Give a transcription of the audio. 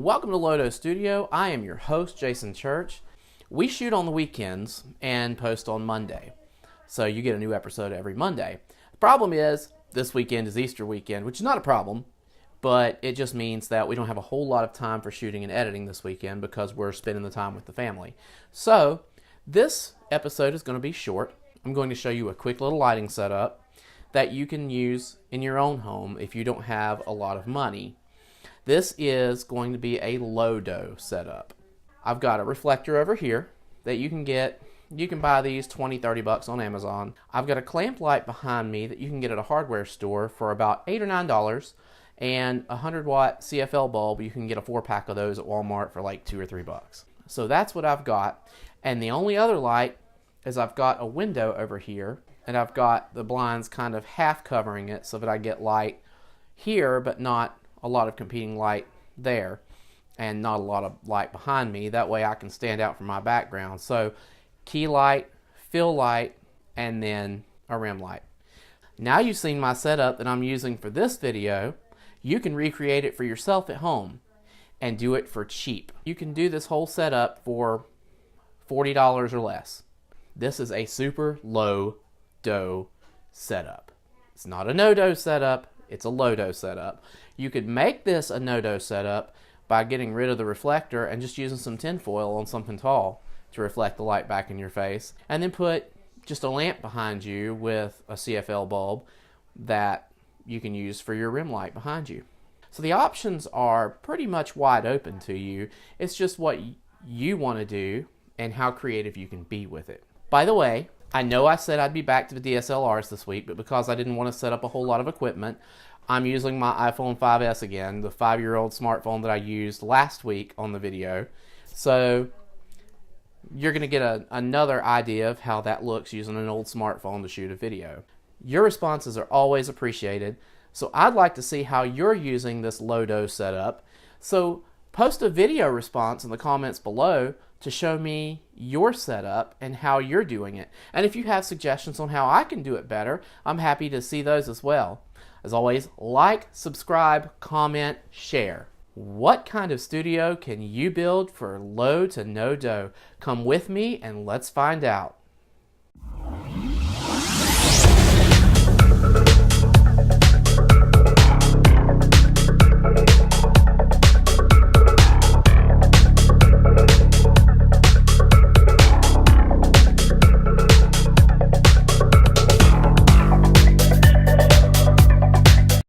Welcome to Lodo Studio. I am your host, Jason Church. We shoot on the weekends and post on Monday. So you get a new episode every Monday. The problem is, this weekend is Easter weekend, which is not a problem, but it just means that we don't have a whole lot of time for shooting and editing this weekend because we're spending the time with the family. So, this episode is going to be short. I'm going to show you a quick little lighting setup that you can use in your own home if you don't have a lot of money. This is going to be a Lodo setup. I've got a reflector over here that you can get. You can buy these $20-30 on Amazon. I've got a clamp light behind me that you can get at a hardware store for about $8 or $9, and a 100-watt CFL bulb. You can get a 4-pack of those at Walmart for like $2 or $3. So that's what I've got. And the only other light is I've got a window over here, and I've got the blinds kind of half covering it so that I get light here, but not a lot of competing light there, and not a lot of light behind me. That way I can stand out from my background. So key light, fill light, and then a rim light. Now you've seen my setup that I'm using for this video. You can recreate it for yourself at home and do it for cheap. You can do this whole setup for $40 or less. This is a super low do setup. It's not a no-do setup, it's a low-do setup. You could make this a no-do setup by getting rid of the reflector and just using some tin foil on something tall to reflect the light back in your face, and then put just a lamp behind you with a CFL bulb that you can use for your rim light behind you. So the options are pretty much wide open to you. It's just what you want to do and how creative you can be with it. By the way, I know I said I'd be back to the DSLRs this week, but because I didn't want to set up a whole lot of equipment, I'm using my iPhone 5S again, the 5-year-old smartphone that I used last week on the video. So you're going to get another idea of how that looks using an old smartphone to shoot a video. Your responses are always appreciated, so I'd like to see how you're using this Lodo setup. So post a video response in the comments below to show me your setup and how you're doing it. And if you have suggestions on how I can do it better, I'm happy to see those as well. As always, like, subscribe, comment, share. What kind of studio can you build for low to no do? Come with me and let's find out.